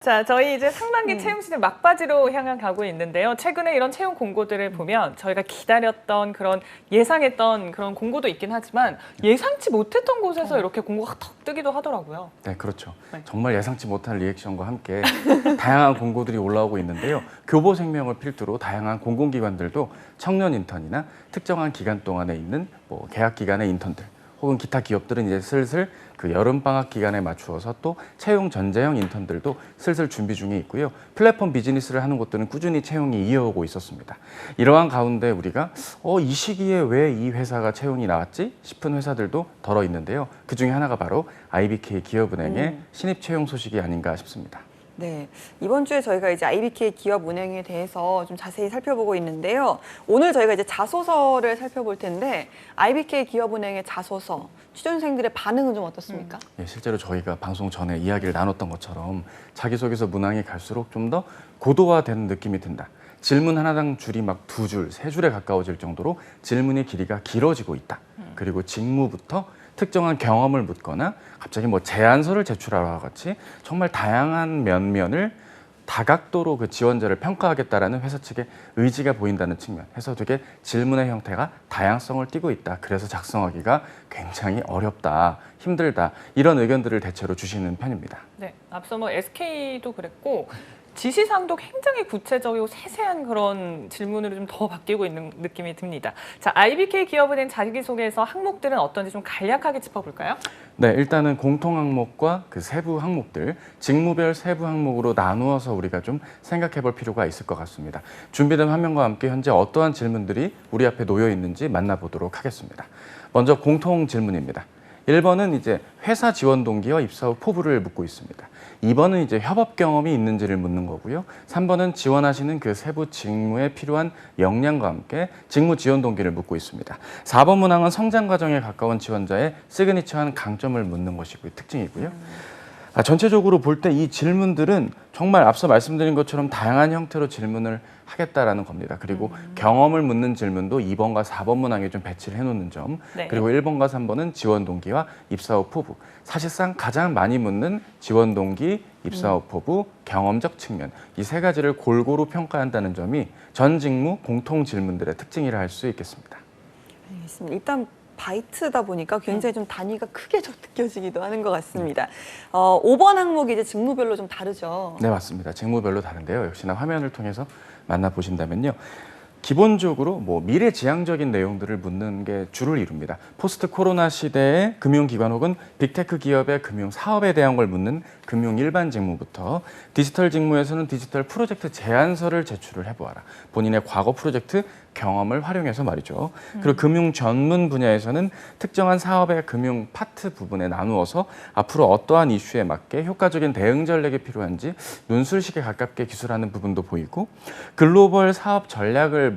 자, 저희 이제 상반기 채용 시즌 막바지로 향해 가고 있는데요. 최근에 이런 채용 공고들을 보면 저희가 기다렸던 그런 예상했던 그런 공고도 있긴 하지만 예상치 못했던 곳에서 이렇게 공고가 턱 뜨기도 하더라고요. 네, 그렇죠. 네. 정말 예상치 못한 리액션과 함께 다양한 공고들이 올라오고 있는데요. 교보생명을 필두로 다양한 공공기관들도 청년 인턴이나 특정한 기간 동안에 있는 계약 기간의 인턴들 혹은 기타 기업들은 이제 슬슬 그 여름방학 기간에 맞추어서 또 채용 전제형 인턴들도 슬슬 준비 중에 있고요. 플랫폼 비즈니스를 하는 곳들은 꾸준히 채용이 이어오고 있었습니다. 이러한 가운데 우리가 이 시기에 왜 이 회사가 채용이 나왔지 싶은 회사들도 덜어 있는데요. 그중에 하나가 바로 IBK 기업은행의 신입 채용 소식이 아닌가 싶습니다. 네, 이번 주에 저희가 이제 IBK 기업은행에 대해서 좀 자세히 살펴보고 있는데요. 오늘 저희가 이제 자소서를 살펴볼 텐데 IBK 기업은행의 자소서, 취준생들의 반응은 좀 어떻습니까? 예, 실제로 저희가 방송 전에 이야기를 나눴던 것처럼 자기소개서 문항이 갈수록 좀 더 고도화되는 느낌이 든다. 질문 하나당 줄이 막 2줄, 3줄에 가까워질 정도로 질문의 길이가 길어지고 있다. 그리고 직무부터 특정한 경험을 묻거나 갑자기 제안서를 제출하라 같이 정말 다양한 면면을 다각도로 그 지원자를 평가하겠다라는 회사 측의 의지가 보인다는 측면 해서 되게 질문의 형태가 다양성을 띠고 있다. 그래서 작성하기가 굉장히 어렵다, 힘들다 이런 의견들을 대체로 주시는 편입니다. 네, 앞서 SK도 그랬고 지시사항도 굉장히 구체적이고 세세한 그런 질문으로 좀 더 바뀌고 있는 느낌이 듭니다. 자, IBK 기업은행 자기소개서 항목들은 어떤지 좀 간략하게 짚어볼까요? 네, 일단은 공통 항목과 그 세부 항목들, 직무별 세부 항목으로 나누어서 우리가 좀 생각해 볼 필요가 있을 것 같습니다. 준비된 화면과 함께 현재 어떠한 질문들이 우리 앞에 놓여 있는지 만나보도록 하겠습니다. 먼저 공통 질문입니다. 1번은 이제 회사 지원 동기와 입사 후 포부를 묻고 있습니다. 2번은 이제 협업 경험이 있는지를 묻는 거고요. 3번은 지원하시는 그 세부 직무에 필요한 역량과 함께 직무 지원 동기를 묻고 있습니다. 4번 문항은 성장 과정에 가까운 지원자의 시그니처한 강점을 묻는 것이고요. 특징이고요. 전체적으로 볼 때 이 질문들은 정말 앞서 말씀드린 것처럼 다양한 형태로 질문을 하겠다라는 겁니다. 그리고 경험을 묻는 질문도 2번과 4번 문항에 좀 배치를 해놓는 점, 네. 그리고 1번과 3번은 지원 동기와 입사 후 포부. 사실상 가장 많이 묻는 지원 동기, 입사 후 포부, 경험적 측면 이 세 가지를 골고루 평가한다는 점이 전 직무 공통 질문들의 특징이라 할 수 있겠습니다. 알겠습니다. 일단 바이트다 보니까 굉장히 좀 단위가 크게 좀 느껴지기도 하는 것 같습니다. 5번 항목이 이제 직무별로 좀 다르죠. 네, 맞습니다. 직무별로 다른데요. 역시나 화면을 통해서 만나보신다면요. 기본적으로 미래지향적인 내용들을 묻는 게 주를 이룹니다. 포스트 코로나 시대의 금융기관 혹은 빅테크 기업의 금융 사업에 대한 걸 묻는 금융 일반 직무부터 디지털 직무에서는 디지털 프로젝트 제안서를 제출을 해보아라. 본인의 과거 프로젝트 경험을 활용해서 말이죠. 그리고 금융 전문 분야에서는 특정한 사업의 금융 파트 부분에 나누어서 앞으로 어떠한 이슈에 맞게 효과적인 대응 전략이 필요한지 논술식에 가깝게 기술하는 부분도 보이고 글로벌 사업 전략을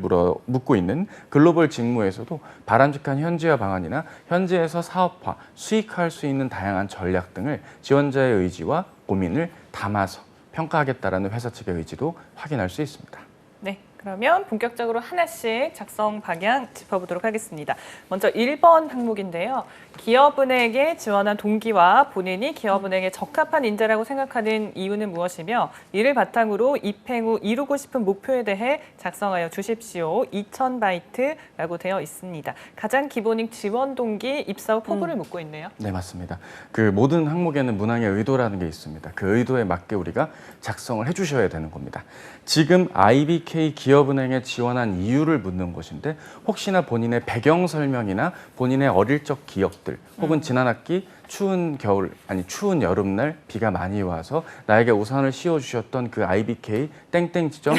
묻고 있는 글로벌 직무에서도 바람직한 현지화 방안이나 현지에서 사업화, 수익화할 수 있는 다양한 전략 등을 지원자의 의지와 고민을 담아서 평가하겠다라는 회사 측의 의지도 확인할 수 있습니다. 네, 그러면 본격적으로 하나씩 작성 방향 짚어보도록 하겠습니다. 먼저 1번 항목인데요. 기업은행에 지원한 동기와 본인이 기업은행에 적합한 인재라고 생각하는 이유는 무엇이며 이를 바탕으로 입행 후 이루고 싶은 목표에 대해 작성하여 주십시오. 2000바이트라고 되어 있습니다. 가장 기본인 지원 동기, 입사 후 포부를 묻고 있네요. 네, 맞습니다. 그 모든 항목에는 문항의 의도라는 게 있습니다. 그 의도에 맞게 우리가 작성을 해주셔야 되는 겁니다. 지금 IBK 기업은행에 지원한 이유를 묻는 것인데 혹시나 본인의 배경 설명이나 본인의 어릴 적 기억들 혹은 지난 학기 추운 여름날 비가 많이 와서 나에게 우산을 씌워주셨던 그 IBK 땡땡 지점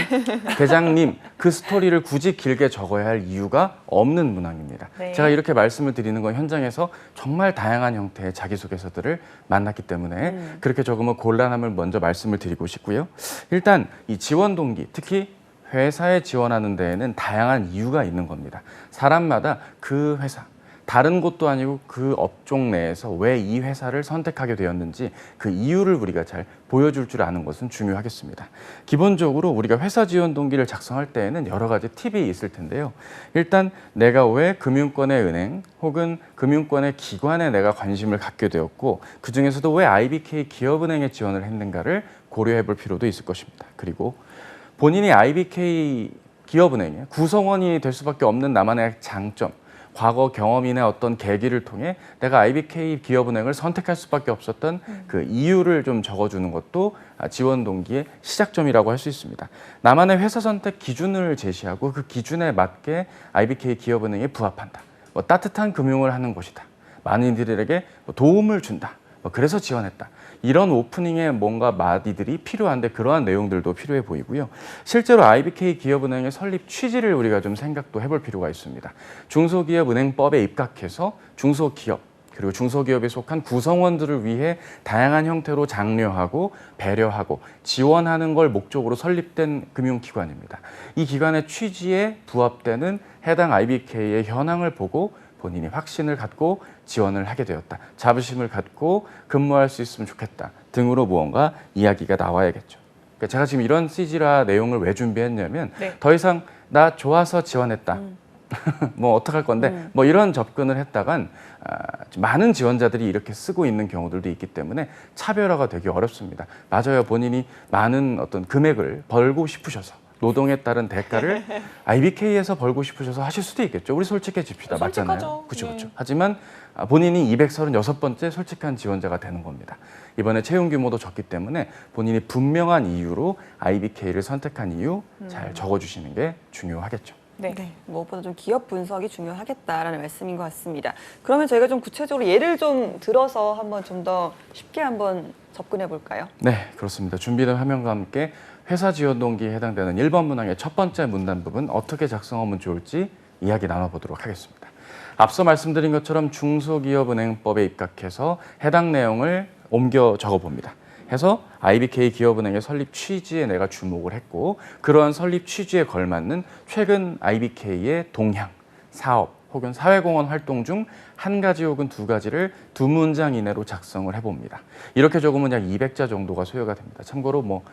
대장님 그 스토리를 굳이 길게 적어야 할 이유가 없는 문항입니다. 네. 제가 이렇게 말씀을 드리는 건 현장에서 정말 다양한 형태의 자기소개서들을 만났기 때문에 그렇게 적으면 곤란함을 먼저 말씀을 드리고 싶고요. 일단 이 지원 동기, 특히 회사에 지원하는 데에는 다양한 이유가 있는 겁니다. 사람마다 그 회사, 다른 곳도 아니고 그 업종 내에서 왜 이 회사를 선택하게 되었는지 그 이유를 우리가 잘 보여줄 줄 아는 것은 중요하겠습니다. 기본적으로 우리가 회사 지원 동기를 작성할 때에는 여러 가지 팁이 있을 텐데요. 일단 내가 왜 금융권의 은행 혹은 금융권의 기관에 내가 관심을 갖게 되었고 그중에서도 왜 IBK 기업은행에 지원을 했는가를 고려해 볼 필요도 있을 것입니다. 그리고 본인이 IBK 기업은행의 구성원이 될 수밖에 없는 나만의 장점, 과거 경험이나 어떤 계기를 통해 내가 IBK 기업은행을 선택할 수밖에 없었던 그 이유를 좀 적어주는 것도 지원 동기의 시작점이라고 할 수 있습니다. 나만의 회사 선택 기준을 제시하고 그 기준에 맞게 IBK 기업은행에 부합한다. 따뜻한 금융을 하는 곳이다. 많은 이들에게 도움을 준다. 그래서 지원했다. 이런 오프닝에 뭔가 마디들이 필요한데 그러한 내용들도 필요해 보이고요. 실제로 IBK 기업은행의 설립 취지를 우리가 좀 생각도 해볼 필요가 있습니다. 중소기업은행법에 입각해서 중소기업 그리고 중소기업에 속한 구성원들을 위해 다양한 형태로 장려하고 배려하고 지원하는 걸 목적으로 설립된 금융기관입니다. 이 기관의 취지에 부합되는 해당 IBK의 현황을 보고 본인이 확신을 갖고 지원을 하게 되었다. 자부심을 갖고 근무할 수 있으면 좋겠다. 등으로 무언가 이야기가 나와야겠죠. 그러니까 제가 지금 이런 CG라 내용을 왜 준비했냐면 네. 더 이상 나 좋아서 지원했다. 뭐 어떡할 건데 뭐 이런 접근을 했다간 많은 지원자들이 이렇게 쓰고 있는 경우들도 있기 때문에 차별화가 되기 어렵습니다. 맞아요. 본인이 많은 어떤 금액을 벌고 싶으셔서 노동에 따른 대가를 IBK에서 벌고 싶으셔서 하실 수도 있겠죠. 우리 솔직해집시다. 맞잖아요. 솔직하죠. 그렇죠, 네. 그렇죠. 하지만 본인이 236번째 솔직한 지원자가 되는 겁니다. 이번에 채용 규모도 적기 때문에 본인이 분명한 이유로 IBK를 선택한 이유 잘 적어주시는 게 중요하겠죠. 네. 무엇보다 좀 기업 분석이 중요하겠다라는 말씀인 것 같습니다. 그러면 저희가 좀 구체적으로 예를 좀 들어서 한번 좀 더 쉽게 한번 접근해 볼까요? 네, 그렇습니다. 준비된 화면과 함께 회사 지원 동기에 해당되는 1번 문항의 첫 번째 문단 부분 어떻게 작성하면 좋을지 이야기 나눠보도록 하겠습니다. 앞서 말씀드린 것처럼 중소기업은행법에 입각해서 해당 내용을 옮겨 적어봅니다. 해서 IBK 기업은행의 설립 취지에 내가 주목을 했고 그러한 설립 취지에 걸맞는 최근 IBK의 동향, 사업 혹은 사회공헌 활동 중 한 가지 혹은 두 가지를 두 문장 이내로 작성을 해봅니다. 이렇게 적으면 약 200자 정도가 소요가 됩니다. 참고로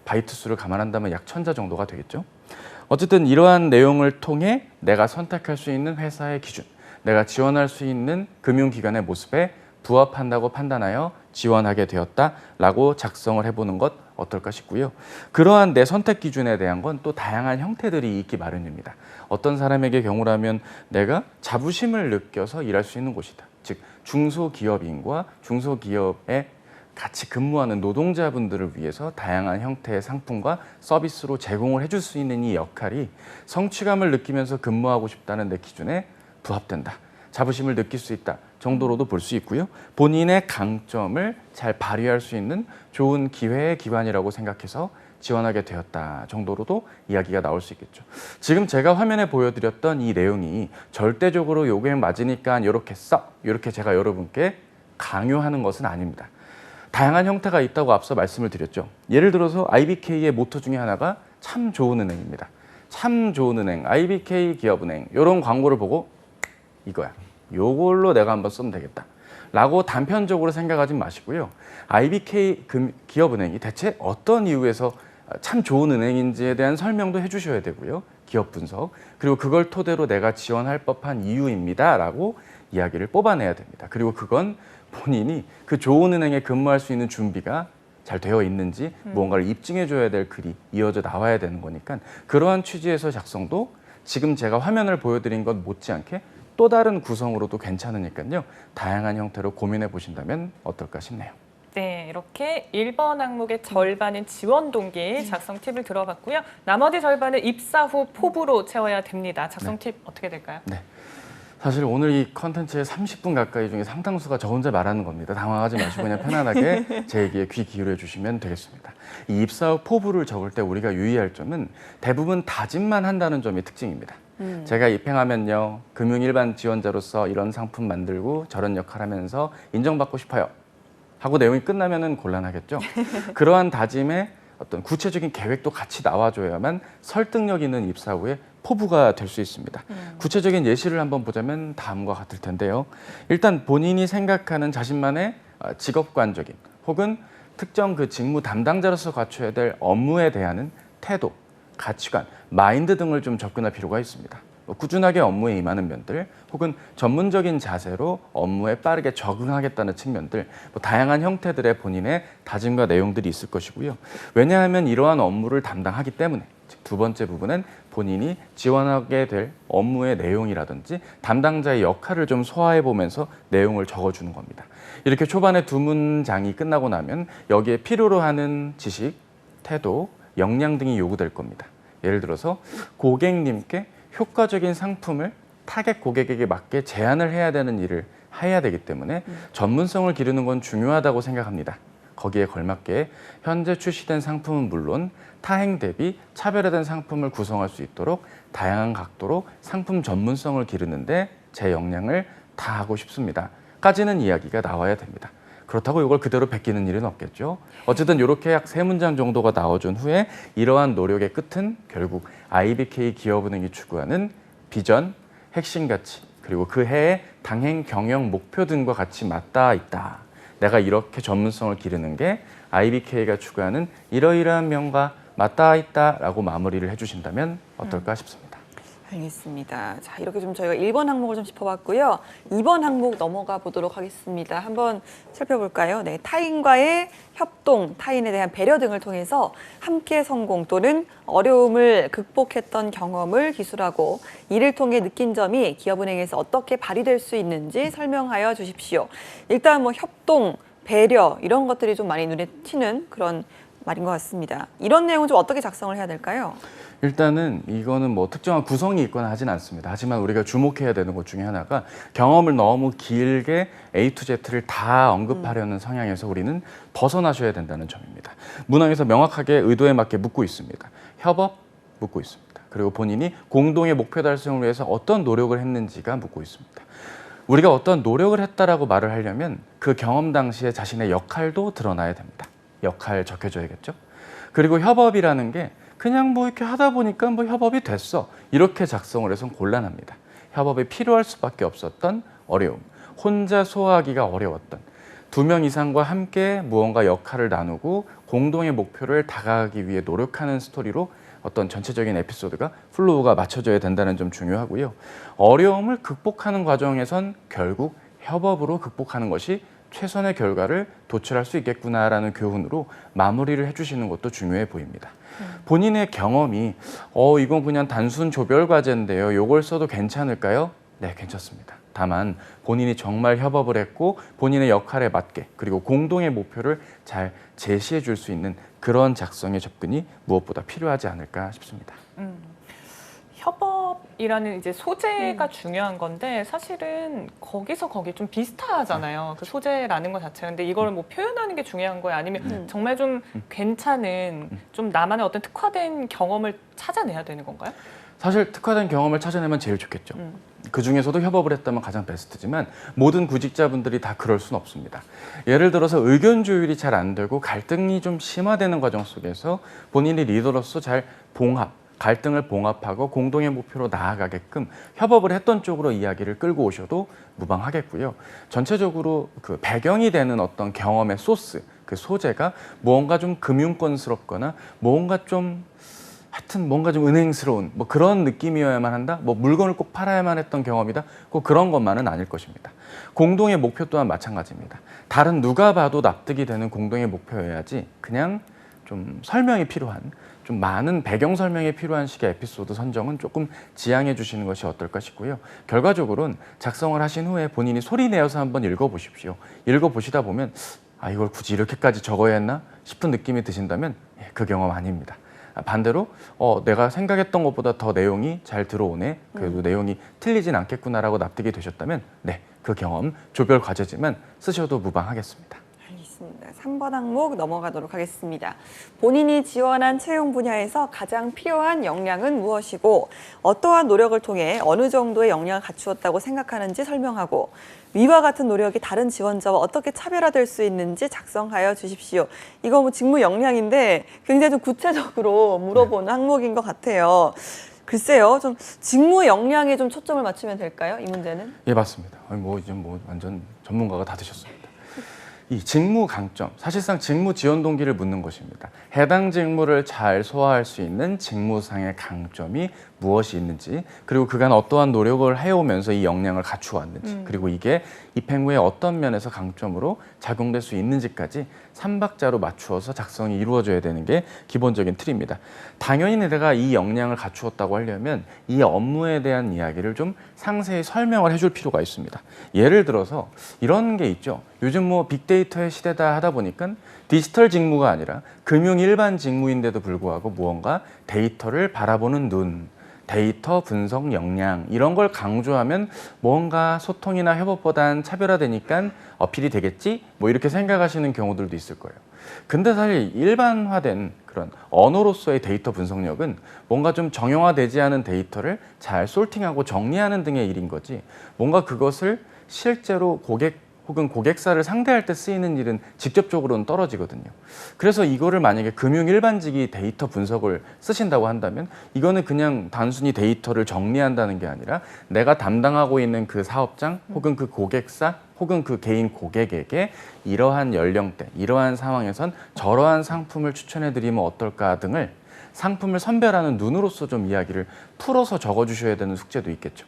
바이트 수를 감안한다면 약 1000자 정도가 되겠죠. 어쨌든 이러한 내용을 통해 내가 선택할 수 있는 회사의 기준, 내가 지원할 수 있는 금융기관의 모습에 부합한다고 판단하여 지원하게 되었다라고 작성을 해보는 것 어떨까 싶고요. 그러한 내 선택 기준에 대한 건 또 다양한 형태들이 있기 마련입니다. 어떤 사람에게 경우라면 내가 자부심을 느껴서 일할 수 있는 곳이다. 즉 중소기업인과 중소기업에 같이 근무하는 노동자분들을 위해서 다양한 형태의 상품과 서비스로 제공을 해줄 수 있는 이 역할이 성취감을 느끼면서 근무하고 싶다는 내 기준에 부합된다. 자부심을 느낄 수 있다 정도로도 볼 수 있고요. 본인의 강점을 잘 발휘할 수 있는 좋은 기회의 기관이라고 생각해서 지원하게 되었다 정도로도 이야기가 나올 수 있겠죠. 지금 제가 화면에 보여드렸던 이 내용이 절대적으로 요게 맞으니까 이렇게 써 이렇게 제가 여러분께 강요하는 것은 아닙니다. 다양한 형태가 있다고 앞서 말씀을 드렸죠. 예를 들어서 IBK의 모토 중에 하나가 참 좋은 은행입니다. 참 좋은 은행, IBK 기업은행 이런 광고를 보고 이거야. 요걸로 내가 한번 쓰면 되겠다. 라고 단편적으로 생각하지 마시고요. IBK 기업은행이 대체 어떤 이유에서 참 좋은 은행인지에 대한 설명도 해주셔야 되고요. 기업 분석. 그리고 그걸 토대로 내가 지원할 법한 이유입니다. 라고 이야기를 뽑아내야 됩니다. 그리고 그건 본인이 그 좋은 은행에 근무할 수 있는 준비가 잘 되어 있는지 무언가를 입증해줘야 될 글이 이어져 나와야 되는 거니까 그러한 취지에서 작성도 지금 제가 화면을 보여드린 것 못지않게 또 다른 구성으로도 괜찮으니까요. 다양한 형태로 고민해 보신다면 어떨까 싶네요. 네, 이렇게 1번 항목의 절반인 지원 동기 작성 팁을 들어봤고요. 나머지 절반은 입사 후 포부로 채워야 됩니다. 작성 팁 어떻게 될까요? 네. 사실 오늘 이 컨텐츠의 30분 가까이 중에 상당수가 저 혼자 말하는 겁니다. 당황하지 마시고 그냥 편안하게 제 얘기에 귀 기울여 주시면 되겠습니다. 이 입사 후 포부를 적을 때 우리가 유의할 점은 대부분 다짐만 한다는 점이 특징입니다. 제가 입행하면요, 금융 일반 지원자로서 이런 상품 만들고 저런 역할 하면서 인정받고 싶어요. 하고 내용이 끝나면은 곤란하겠죠. 그러한 다짐에 어떤 구체적인 계획도 같이 나와줘야만 설득력 있는 입사 후에 포부가 될 수 있습니다. 구체적인 예시를 한번 보자면 다음과 같을 텐데요. 일단 본인이 생각하는 자신만의 직업관적인 혹은 특정 그 직무 담당자로서 갖춰야 될 업무에 대한 태도, 가치관, 마인드 등을 좀 접근할 필요가 있습니다. 뭐 꾸준하게 업무에 임하는 면들, 혹은 전문적인 자세로 업무에 빠르게 적응하겠다는 측면들, 뭐 다양한 형태들의 본인의 다짐과 내용들이 있을 것이고요. 왜냐하면 이러한 업무를 담당하기 때문에, 즉 두 번째 부분은 본인이 지원하게 될 업무의 내용이라든지 담당자의 역할을 좀 소화해 보면서 내용을 적어주는 겁니다. 이렇게 초반에 두 문장이 끝나고 나면 여기에 필요로 하는 지식, 태도, 역량 등이 요구될 겁니다. 예를 들어서 고객님께 효과적인 상품을 타겟 고객에게 맞게 제안을 해야 되는 일을 해야 되기 때문에 전문성을 기르는 건 중요하다고 생각합니다. 거기에 걸맞게 현재 출시된 상품은 물론 타행 대비 차별화된 상품을 구성할 수 있도록 다양한 각도로 상품 전문성을 기르는데 제 역량을 다하고 싶습니다. 까지는 이야기가 나와야 됩니다. 그렇다고 이걸 그대로 베끼는 일은 없겠죠. 어쨌든 이렇게 약 3문장 정도가 나와준 후에 이러한 노력의 끝은 결국 IBK 기업은행이 추구하는 비전, 핵심 가치, 그리고 그 해의 당행 경영 목표 등과 같이 맞닿아 있다. 내가 이렇게 전문성을 기르는 게 IBK가 추구하는 이러이러한 면과 맞닿아 있다라고 마무리를 해주신다면 어떨까 싶습니다. 알겠습니다. 자, 이렇게 좀 저희가 1번 항목을 좀 짚어봤고요. 2번 항목 넘어가 보도록 하겠습니다. 한번 살펴볼까요? 네, 타인과의 협동, 타인에 대한 배려 등을 통해서 함께 성공 또는 어려움을 극복했던 경험을 기술하고 이를 통해 느낀 점이 기업은행에서 어떻게 발휘될 수 있는지 설명하여 주십시오. 일단 뭐 협동, 배려 이런 것들이 좀 많이 눈에 튀는 그런 말인 것 같습니다. 이런 내용은 좀 어떻게 작성을 해야 될까요? 일단은 이거는 뭐 특정한 구성이 있거나 하진 않습니다. 하지만 우리가 주목해야 되는 것 중에 하나가 경험을 너무 길게 A to Z를 다 언급하려는 성향에서 우리는 벗어나셔야 된다는 점입니다. 문항에서 명확하게 의도에 맞게 묻고 있습니다. 협업 묻고 있습니다. 그리고 본인이 공동의 목표 달성을 위해서 어떤 노력을 했는지가 묻고 있습니다. 우리가 어떤 노력을 했다라고 말을 하려면 그 경험 당시에 자신의 역할도 드러나야 됩니다. 역할 적혀줘야겠죠. 그리고 협업이라는 게 그냥 뭐 이렇게 하다 보니까 뭐 협업이 됐어. 이렇게 작성을 해서는 곤란합니다. 협업이 필요할 수밖에 없었던 어려움, 혼자 소화하기가 어려웠던 2명 이상과 함께 무언가 역할을 나누고 공동의 목표를 다가가기 위해 노력하는 스토리로 어떤 전체적인 에피소드가 플로우가 맞춰져야 된다는 점 중요하고요. 어려움을 극복하는 과정에선 결국 협업으로 극복하는 것이 최선의 결과를 도출할 수 있겠구나라는 교훈으로 마무리를 해주시는 것도 중요해 보입니다. 본인의 경험이 이건 그냥 단순 조별 과제인데요. 이걸 써도 괜찮을까요? 네, 괜찮습니다. 다만 본인이 정말 협업을 했고 본인의 역할에 맞게 그리고 공동의 목표를 잘 제시해 줄 수 있는 그런 작성의 접근이 무엇보다 필요하지 않을까 싶습니다. 협업이라는 이제 소재가 중요한 건데 사실은 거기서 거기 좀 비슷하잖아요. 그 소재라는 것 자체가. 근데 이걸 뭐 표현하는 게 중요한 거예요? 아니면 정말 좀 괜찮은 좀 나만의 어떤 특화된 경험을 찾아내야 되는 건가요? 사실 특화된 경험을 찾아내면 제일 좋겠죠. 그 중에서도 협업을 했다면 가장 베스트지만 모든 구직자분들이 다 그럴 수는 없습니다. 예를 들어서 의견 조율이 잘 안 되고 갈등이 좀 심화되는 과정 속에서 본인이 리더로서 잘 갈등을 봉합하고 공동의 목표로 나아가게끔 협업을 했던 쪽으로 이야기를 끌고 오셔도 무방하겠고요. 전체적으로 그 배경이 되는 어떤 경험의 소스, 그 소재가 무언가 좀 금융권스럽거나 뭔가 좀 하여튼 뭔가 좀 은행스러운 뭐 그런 느낌이어야만 한다. 뭐 물건을 꼭 팔아야만 했던 경험이다. 꼭 그런 것만은 아닐 것입니다. 공동의 목표 또한 마찬가지입니다. 다른 누가 봐도 납득이 되는 공동의 목표여야지 그냥 좀 설명이 필요한 좀 많은 배경 설명이 필요한 식의 에피소드 선정은 조금 지양해 주시는 것이 어떨까 싶고요. 결과적으로는 작성을 하신 후에 본인이 소리 내어서 한번 읽어보십시오. 읽어보시다 보면 이걸 굳이 이렇게까지 적어야 했나 싶은 느낌이 드신다면 그 경험 아닙니다. 반대로 내가 생각했던 것보다 더 내용이 잘 들어오네. 그래도 내용이 틀리진 않겠구나라고 납득이 되셨다면 네, 그 경험 조별 과제지만 쓰셔도 무방하겠습니다. 알겠습니다. 3번 항목 넘어가도록 하겠습니다. 본인이 지원한 채용 분야에서 가장 필요한 역량은 무엇이고 어떠한 노력을 통해 어느 정도의 역량을 갖추었다고 생각하는지 설명하고 위와 같은 노력이 다른 지원자와 어떻게 차별화될 수 있는지 작성하여 주십시오. 이거 뭐 직무 역량인데 굉장히 좀 구체적으로 물어보는 항목인 것 같아요. 글쎄요, 좀 직무 역량에 좀 초점을 맞추면 될까요? 이 문제는? 예, 맞습니다. 이제 완전 전문가가 다 되셨습니다. 이 직무 강점, 사실상 직무 지원 동기를 묻는 것입니다. 해당 직무를 잘 소화할 수 있는 직무상의 강점이 무엇이 있는지, 그리고 그간 어떠한 노력을 해오면서 이 역량을 갖추어왔는지, 그리고 이게 입행 후에 어떤 면에서 강점으로 작용될 수 있는지까지 3박자로 맞추어서 작성이 이루어져야 되는 게 기본적인 틀입니다. 당연히 내가 이 역량을 갖추었다고 하려면 이 업무에 대한 이야기를 좀 상세히 설명을 해줄 필요가 있습니다. 예를 들어서 이런 게 있죠. 요즘 뭐 빅데이터의 시대다 하다 보니까 디지털 직무가 아니라 금융 일반 직무인데도 불구하고 무언가 데이터를 바라보는 눈, 데이터 분석 역량 이런 걸 강조하면 뭔가 소통이나 협업보단 차별화되니까 어필이 되겠지? 뭐 이렇게 생각하시는 경우들도 있을 거예요. 근데 사실 일반화된 그런 언어로서의 데이터 분석력은 뭔가 좀 정형화되지 않은 데이터를 잘 솔팅하고 정리하는 등의 일인 거지, 뭔가 그것을 실제로 고객 혹은 고객사를 상대할 때 쓰이는 일은 직접적으로는 떨어지거든요. 그래서 이거를 만약에 금융 일반직이 데이터 분석을 쓰신다고 한다면 이거는 그냥 단순히 데이터를 정리한다는 게 아니라 내가 담당하고 있는 그 사업장 혹은 그 고객사 혹은 그 개인 고객에게 이러한 연령대, 이러한 상황에선 저러한 상품을 추천해드리면 어떨까 등을 상품을 선별하는 눈으로서 좀 이야기를 풀어서 적어주셔야 되는 숙제도 있겠죠.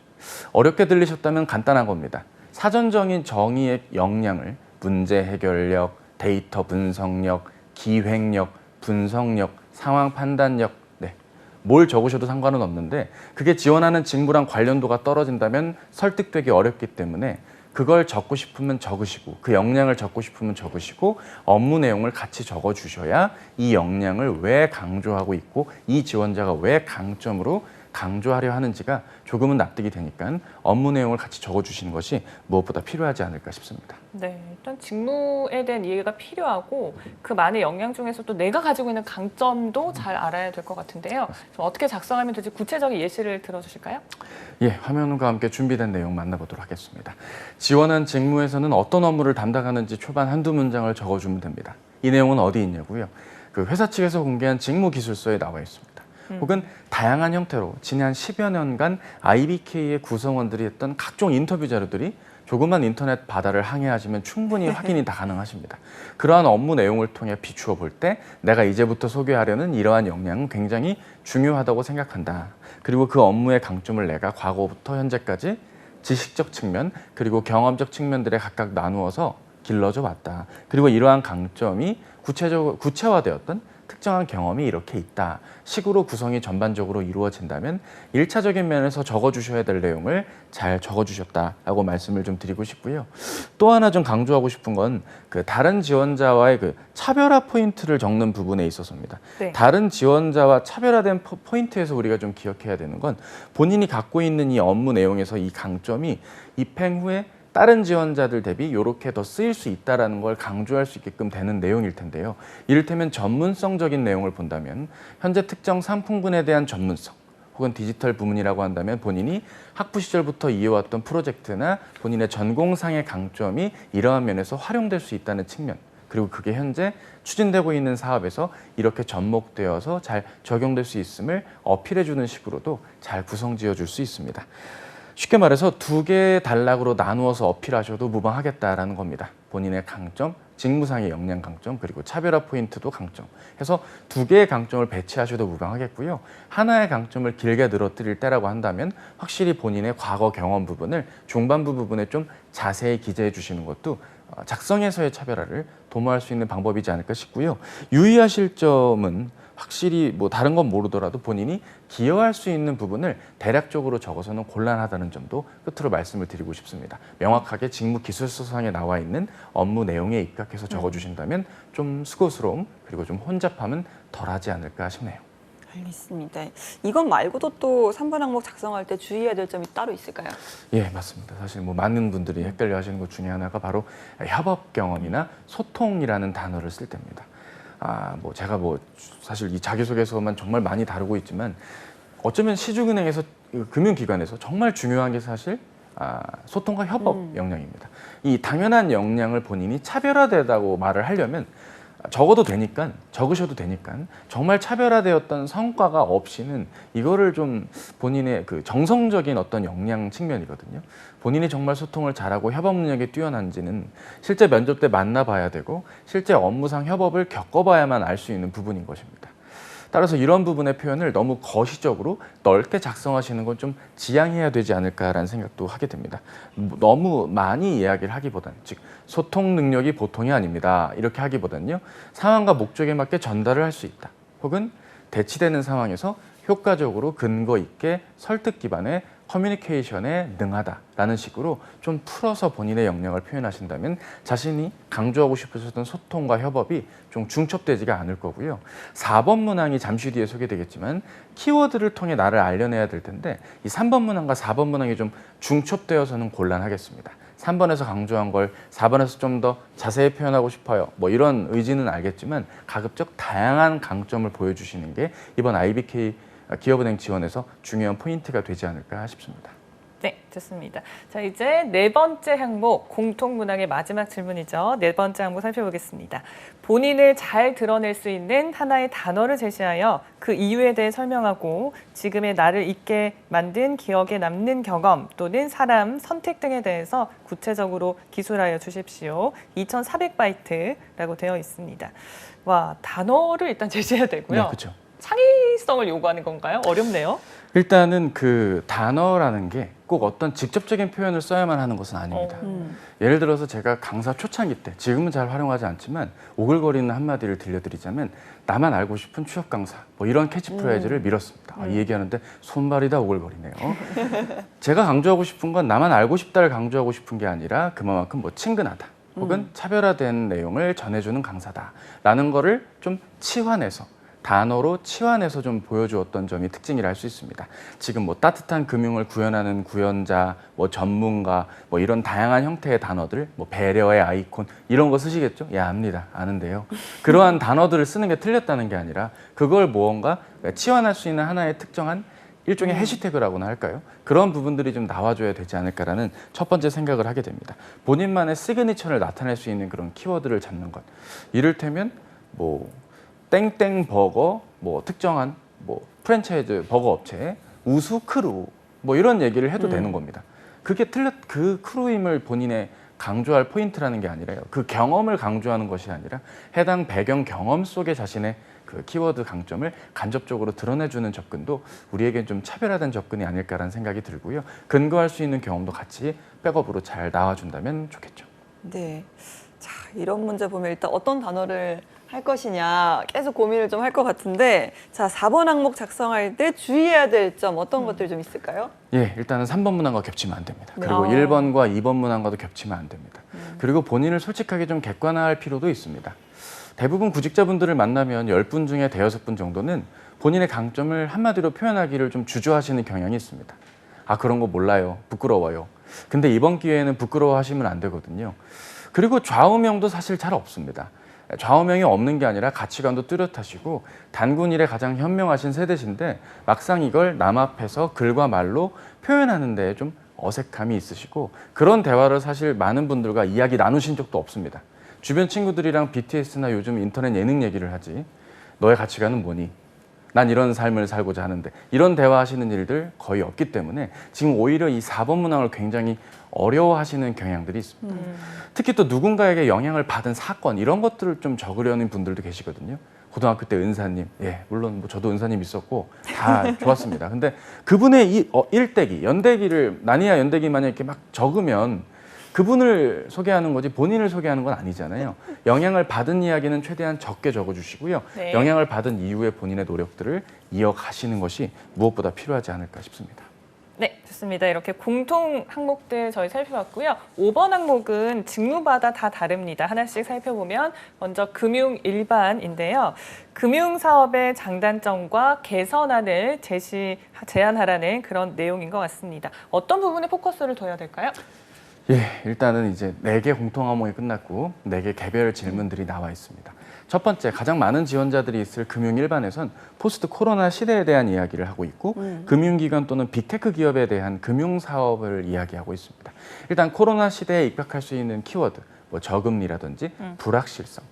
어렵게 들리셨다면 간단한 겁니다. 사전적인 정의의 역량을 문제 해결력, 데이터 분석력, 기획력, 분석력, 상황 판단력, 뭘 적으셔도 상관은 없는데 그게 지원하는 직무랑 관련도가 떨어진다면 설득되기 어렵기 때문에 그걸 적고 싶으면 적으시고 그 역량을 적고 싶으면 적으시고 업무 내용을 같이 적어주셔야 이 역량을 왜 강조하고 있고 이 지원자가 왜 강점으로 강조하려 하는지가 조금은 납득이 되니까 업무 내용을 같이 적어주시는 것이 무엇보다 필요하지 않을까 싶습니다. 네, 일단 직무에 대한 이해가 필요하고 그 많은 역량 중에서 또 내가 가지고 있는 강점도 잘 알아야 될 것 같은데요. 좀 어떻게 작성하면 될지 구체적인 예시를 들어주실까요? 예, 화면과 함께 준비된 내용 만나보도록 하겠습니다. 지원한 직무에서는 어떤 업무를 담당하는지 초반 한두 문장을 적어주면 됩니다. 이 내용은 어디 있냐고요? 그 회사 측에서 공개한 직무 기술서에 나와 있습니다. 혹은 다양한 형태로 지난 10여 년간 IBK의 구성원들이 했던 각종 인터뷰 자료들이 조그만 인터넷 바다를 항해하시면 충분히 확인이 다 가능하십니다. 그러한 업무 내용을 통해 비추어 볼 때 내가 이제부터 소개하려는 이러한 역량은 굉장히 중요하다고 생각한다. 그리고 그 업무의 강점을 내가 과거부터 현재까지 지식적 측면 그리고 경험적 측면들에 각각 나누어서 길러져 왔다. 그리고 이러한 강점이 구체화되었던 특정한 경험이 이렇게 있다 식으로 구성이 전반적으로 이루어진다면 1차적인 면에서 적어주셔야 될 내용을 잘 적어주셨다라고 말씀을 좀 드리고 싶고요. 또 하나 좀 강조하고 싶은 건 그 다른 지원자와의 그 차별화 포인트를 적는 부분에 있어서입니다. 네. 다른 지원자와 차별화된 포인트에서 우리가 좀 기억해야 되는 건 본인이 갖고 있는 이 업무 내용에서 이 강점이 입행 후에 다른 지원자들 대비 이렇게 더 쓰일 수 있다는 걸 강조할 수 있게끔 되는 내용일 텐데요. 이를테면 전문성적인 내용을 본다면 현재 특정 상품군에 대한 전문성 혹은 디지털 부문이라고 한다면 본인이 학부 시절부터 이어왔던 프로젝트나 본인의 전공상의 강점이 이러한 면에서 활용될 수 있다는 측면 그리고 그게 현재 추진되고 있는 사업에서 이렇게 접목되어서 잘 적용될 수 있음을 어필해주는 식으로도 잘 구성지어 줄 수 있습니다. 쉽게 말해서 두 개의 단락으로 나누어서 어필하셔도 무방하겠다라는 겁니다. 본인의 강점, 직무상의 역량 강점, 그리고 차별화 포인트도 강점 해서 두 개의 강점을 배치하셔도 무방하겠고요. 하나의 강점을 길게 늘어뜨릴 때라고 한다면 확실히 본인의 과거 경험 부분을 중반부 부분에 좀 자세히 기재해 주시는 것도 작성에서의 차별화를 도모할 수 있는 방법이지 않을까 싶고요. 유의하실 점은 확실히 뭐 다른 건 모르더라도 본인이 기여할 수 있는 부분을 대략적으로 적어서는 곤란하다는 점도 끝으로 말씀을 드리고 싶습니다. 명확하게 직무 기술서상에 나와 있는 업무 내용에 입각해서 적어주신다면 좀 수고스러움 그리고 좀 혼잡함은 덜하지 않을까 싶네요. 알겠습니다. 이것 말고도 또 3번 항목 작성할 때 주의해야 될 점이 따로 있을까요? 예, 맞습니다. 사실 뭐 많은 분들이 헷갈려 하시는 것 중에 하나가 바로 협업 경험이나 소통이라는 단어를 쓸 때입니다. 뭐 제가 뭐 사실 이 자기소개서만 정말 많이 다루고 있지만 어쩌면 시중은행에서 금융기관에서 정말 중요한 게 사실 소통과 협업 역량입니다. 이 당연한 역량을 본인이 차별화되다고 말을 하려면 적어도 되니까, 적으셔도 되니까 정말 차별화되었던 성과가 없이는 이거를 좀 본인의 그 정성적인 어떤 역량 측면이거든요. 본인이 정말 소통을 잘하고 협업 능력이 뛰어난지는 실제 면접 때 만나봐야 되고 실제 업무상 협업을 겪어봐야만 알 수 있는 부분인 것입니다. 따라서 이런 부분의 표현을 너무 거시적으로 넓게 작성하시는 건 좀 지양해야 되지 않을까라는 생각도 하게 됩니다. 너무 많이 이야기를 하기보다는, 즉 소통 능력이 보통이 아닙니다. 이렇게 하기보다는요. 상황과 목적에 맞게 전달을 할 수 있다. 혹은 대치되는 상황에서 효과적으로 근거 있게 설득 기반의 커뮤니케이션에 능하다라는 식으로 좀 풀어서 본인의 역량을 표현하신다면 자신이 강조하고 싶으셨던 소통과 협업이 좀 중첩되지가 않을 거고요. 4번 문항이 잠시 뒤에 소개되겠지만 키워드를 통해 나를 알려내야 될 텐데 이 3번 문항과 4번 문항이 좀 중첩되어서는 곤란하겠습니다. 3번에서 강조한 걸 4번에서 좀 더 자세히 표현하고 싶어요. 뭐 이런 의지는 알겠지만 가급적 다양한 강점을 보여주시는 게 이번 IBK 기업은행 지원에서 중요한 포인트가 되지 않을까 싶습니다. 네, 좋습니다. 자, 이제 네 번째 항목, 공통문항의 마지막 질문이죠. 네 번째 항목 살펴보겠습니다. 본인을 잘 드러낼 수 있는 하나의 단어를 제시하여 그 이유에 대해 설명하고 지금의 나를 있게 만든 기억에 남는 경험 또는 사람, 선택 등에 대해서 구체적으로 기술하여 주십시오. 2400바이트라고 되어 있습니다. 와, 단어를 일단 제시해야 되고요. 네, 그렇죠. 창의성을 요구하는 건가요? 어렵네요. 일단은 그 단어라는 게 꼭 어떤 직접적인 표현을 써야만 하는 것은 아닙니다. 예를 들어서 제가 강사 초창기 때, 지금은 잘 활용하지 않지만 오글거리는 한마디를 들려드리자면 나만 알고 싶은 취업 강사, 뭐 이런 캐치프레이즈를 밀었습니다. 이 얘기하는데 손발이 다 오글거리네요. 제가 강조하고 싶은 건 나만 알고 싶다를 강조하고 싶은 게 아니라 그만큼 뭐 친근하다. 혹은 차별화된 내용을 전해주는 강사다라는 거를 좀 치환해서 단어로 치환해서 좀 보여주었던 점이 특징이라 할 수 있습니다. 지금 뭐 따뜻한 금융을 구현하는 구현자, 뭐 전문가, 뭐 이런 다양한 형태의 단어들, 뭐 배려의 아이콘 이런 거 쓰시겠죠? 예, 압니다. 아는데요. 그러한 단어들을 쓰는 게 틀렸다는 게 아니라 그걸 무언가 치환할 수 있는 하나의 특정한 일종의 해시태그라고나 할까요? 그런 부분들이 좀 나와줘야 되지 않을까라는 첫 번째 생각을 하게 됩니다. 본인만의 시그니처를 나타낼 수 있는 그런 키워드를 잡는 것. 이를테면 뭐 땡땡 버거, 뭐 특정한 뭐 프랜차이즈 버거 업체, 우수 크루, 뭐 이런 얘기를 해도 되는 겁니다. 그게 그 크루임을 본인의 강조할 포인트라는 게 아니라요. 그 경험을 강조하는 것이 아니라 해당 배경 경험 속에 자신의 그 키워드 강점을 간접적으로 드러내주는 접근도 우리에겐 좀 차별화된 접근이 아닐까라는 생각이 들고요. 근거할 수 있는 경험도 같이 백업으로 잘 나와준다면 좋겠죠. 네. 자, 이런 문제 보면 일단 어떤 단어를 할 것이냐 계속 고민을 좀 할 것 같은데 자, 4번 항목 작성할 때 주의해야 될 점 어떤 것들 좀 있을까요? 예, 일단은 3번 문항과 겹치면 안 됩니다. 네. 그리고 1번과 2번 문항과도 겹치면 안 됩니다. 그리고 본인을 솔직하게 좀 객관화할 필요도 있습니다. 대부분 구직자분들을 만나면 10분 중에 5분 정도는 본인의 강점을 한마디로 표현하기를 좀 주저하시는 경향이 있습니다. 아, 그런 거 몰라요. 부끄러워요. 근데 이번 기회에는 부끄러워하시면 안 되거든요. 그리고 좌우명도 사실 잘 없습니다. 좌우명이 없는 게 아니라 가치관도 뚜렷하시고 단군 일에 가장 현명하신 세대신데 막상 이걸 남 앞에서 글과 말로 표현하는 데 좀 어색함이 있으시고 그런 대화를 사실 많은 분들과 이야기 나누신 적도 없습니다. 주변 친구들이랑 BTS나 요즘 인터넷 예능 얘기를 하지 너의 가치관은 뭐니? 난 이런 삶을 살고자 하는데 이런 대화하시는 일들 거의 없기 때문에 지금 오히려 이 4번 문항을 굉장히 어려워하시는 경향들이 있습니다. 특히 또 누군가에게 영향을 받은 사건 이런 것들을 좀 적으려는 분들도 계시거든요. 고등학교 때 은사님, 예, 물론 뭐 저도 은사님 있었고 다 좋았습니다. 근데 그분의 이 일대기, 연대기를 나니아 연대기 만약 이렇게 막 적으면 그분을 소개하는 거지 본인을 소개하는 건 아니잖아요. 영향을 받은 이야기는 최대한 적게 적어주시고요. 네. 영향을 받은 이후에 본인의 노력들을 이어가시는 것이 무엇보다 필요하지 않을까 싶습니다. 네, 좋습니다. 이렇게 공통 항목들 저희 살펴봤고요. 5번 항목은 직무마다 다 다릅니다. 하나씩 살펴보면 먼저 금융 일반인데요. 금융사업의 장단점과 개선안을 제안하라는 그런 내용인 것 같습니다. 어떤 부분에 포커스를 둬야 될까요? 예, 일단은 이제 4개 공통 항목이 끝났고 4개 개별 질문들이 나와 있습니다. 첫 번째, 가장 많은 지원자들이 있을 금융 일반에선 포스트 코로나 시대에 대한 이야기를 하고 있고 금융기관 또는 빅테크 기업에 대한 금융사업을 이야기하고 있습니다. 일단 코로나 시대에 입각할 수 있는 키워드, 뭐 저금리라든지 불확실성,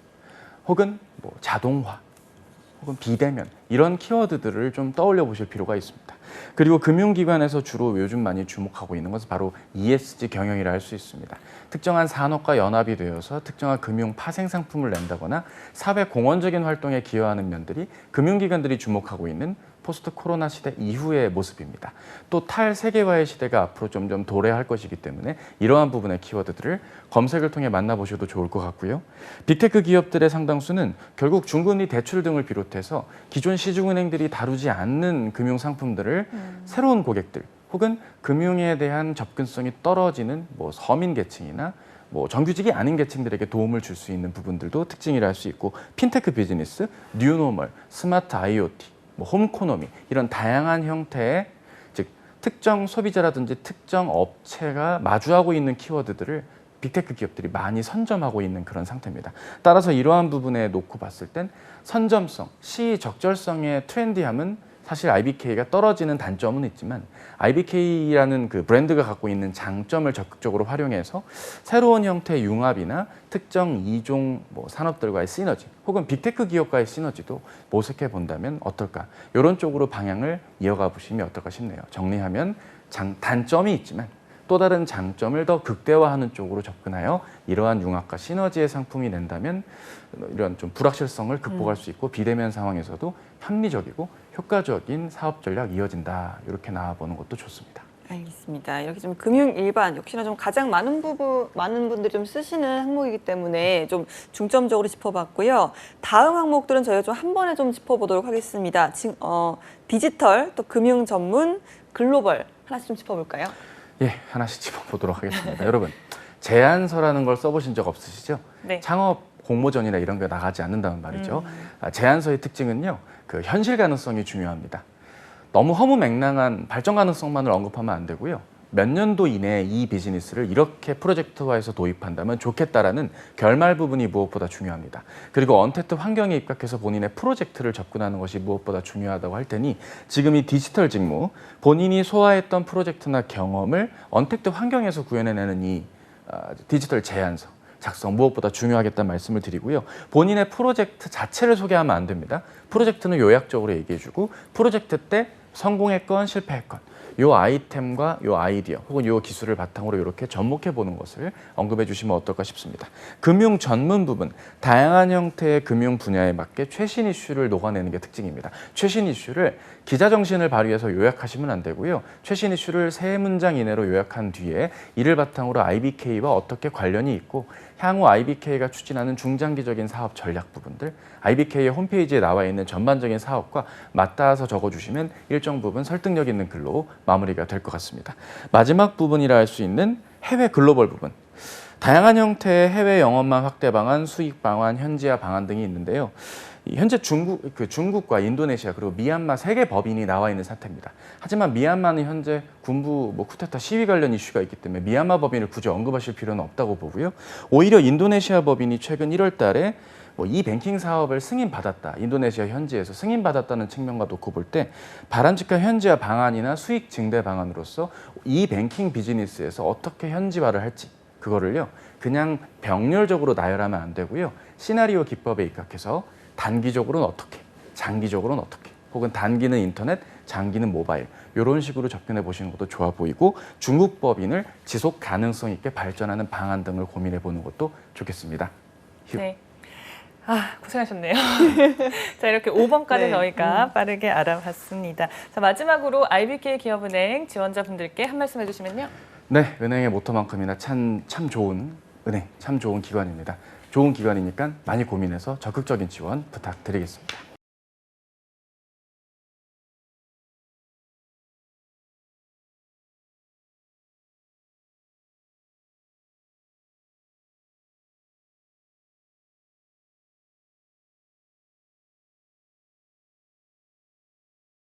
혹은 뭐 자동화, 혹은 비대면 이런 키워드들을 좀 떠올려 보실 필요가 있습니다. 그리고 금융기관에서 주로 요즘 많이 주목하고 있는 것은 바로 ESG 경영이라 할 수 있습니다. 특정한 산업과 연합이 되어서 특정한 금융 파생 상품을 낸다거나 사회 공헌적인 활동에 기여하는 면들이 금융기관들이 주목하고 있는 포스트 코로나 시대 이후의 모습입니다. 또 탈세계화의 시대가 앞으로 점점 도래할 것이기 때문에 이러한 부분의 키워드들을 검색을 통해 만나보셔도 좋을 것 같고요. 빅테크 기업들의 상당수는 결국 중금리 대출 등을 비롯해서 기존 시중은행들이 다루지 않는 금융 상품들을 새로운 고객들 혹은 금융에 대한 접근성이 떨어지는 뭐 서민 계층이나 뭐 정규직이 아닌 계층들에게 도움을 줄 수 있는 부분들도 특징이라 할 수 있고, 핀테크 비즈니스, 뉴노멀, 스마트 IoT, 뭐 홈코노미 이런 다양한 형태의 즉 특정 소비자라든지 특정 업체가 마주하고 있는 키워드들을 빅테크 기업들이 많이 선점하고 있는 그런 상태입니다. 따라서 이러한 부분에 놓고 봤을 땐 선점성, 시적절성의 트렌디함은 사실 IBK가 떨어지는 단점은 있지만 IBK라는 그 브랜드가 갖고 있는 장점을 적극적으로 활용해서 새로운 형태의 융합이나 특정 이종 뭐 산업들과의 시너지 혹은 빅테크 기업과의 시너지도 모색해 본다면 어떨까? 이런 쪽으로 방향을 이어가 보시면 어떨까 싶네요. 정리하면 단점이 있지만 또 다른 장점을 더 극대화하는 쪽으로 접근하여 이러한 융합과 시너지의 상품이 낸다면 이런 좀 불확실성을 극복할 수 있고 비대면 상황에서도 합리적이고 효과적인 사업 전략 이어진다. 이렇게 나와보는 것도 좋습니다. 알겠습니다. 이렇게 좀 금융 일반 역시나 좀 가장 많은 분들이 좀 쓰시는 항목이기 때문에 좀 중점적으로 짚어봤고요. 다음 항목들은 저희가 좀 한 번에 좀 짚어보도록 하겠습니다. 디지털, 또 금융 전문, 글로벌 하나씩 좀 짚어볼까요? 예, 하나씩 짚어보도록 하겠습니다. 여러분, 제안서라는 걸 써보신 적 없으시죠? 네. 창업 공모전이나 이런 게 나가지 않는다는 말이죠. 제안서의 특징은요, 그 현실 가능성이 중요합니다. 너무 허무맹랑한 발전 가능성만을 언급하면 안 되고요. 몇 년도 이내에 이 비즈니스를 이렇게 프로젝트화해서 도입한다면 좋겠다라는 결말 부분이 무엇보다 중요합니다. 그리고 언택트 환경에 입각해서 본인의 프로젝트를 접근하는 것이 무엇보다 중요하다고 할 테니 지금 이 디지털 직무, 본인이 소화했던 프로젝트나 경험을 언택트 환경에서 구현해내는 이 디지털 제안서 작성 무엇보다 중요하겠다는 말씀을 드리고요. 본인의 프로젝트 자체를 소개하면 안 됩니다. 프로젝트는 요약적으로 얘기해주고 프로젝트 때 성공했건 실패했건 요 아이템과 요 아이디어 혹은 요 기술을 바탕으로 이렇게 접목해 보는 것을 언급해 주시면 어떨까 싶습니다. 금융 전문 부분, 다양한 형태의 금융 분야에 맞게 최신 이슈를 녹아내는 게 특징입니다. 최신 이슈를 기자 정신을 발휘해서 요약하시면 안 되고요. 최신 이슈를 세 문장 이내로 요약한 뒤에 이를 바탕으로 IBK와 어떻게 관련이 있고 향후 IBK가 추진하는 중장기적인 사업 전략 부분들, IBK의 홈페이지에 나와 있는 전반적인 사업과 맞닿아서 적어주시면 일정 부분 설득력 있는 글로 마무리가 될 것 같습니다. 마지막 부분이라 할 수 있는 해외 글로벌 부분. 다양한 형태의 해외 영업망 확대 방안, 수익 방안, 현지화 방안 등이 있는데요. 현재 중국과 인도네시아 그리고 미얀마 3개 법인이 나와 있는 상태입니다. 하지만 미얀마는 현재 군부 쿠데타 시위 관련 이슈가 있기 때문에 미얀마 법인을 굳이 언급하실 필요는 없다고 보고요. 오히려 인도네시아 법인이 최근 1월 달에 이 뱅킹 사업을 승인받았다. 인도네시아 현지에서 승인받았다는 측면과 놓고 볼 때 바람직한 현지화 방안이나 수익 증대 방안으로서 이 뱅킹 비즈니스에서 어떻게 현지화를 할지 그거를요. 그냥 병렬적으로 나열하면 안 되고요. 시나리오 기법에 입각해서 단기적으로는 어떻게, 장기적으로는 어떻게, 혹은 단기는 인터넷, 장기는 모바일 이런 식으로 접근해 보시는 것도 좋아 보이고 중국 법인을 지속 가능성 있게 발전하는 방안 등을 고민해 보는 것도 좋겠습니다. 휴. 네. 고생하셨네요. 자, 이렇게 5번까지 네. 저희가 빠르게 알아봤습니다. 자, 마지막으로 IBK 기업은행 지원자분들께 한 말씀 해주시면요. 네, 은행의 모토만큼이나 참 좋은 은행, 참 좋은 기관입니다. 좋은 기관이니까 많이 고민해서 적극적인 지원 부탁드리겠습니다.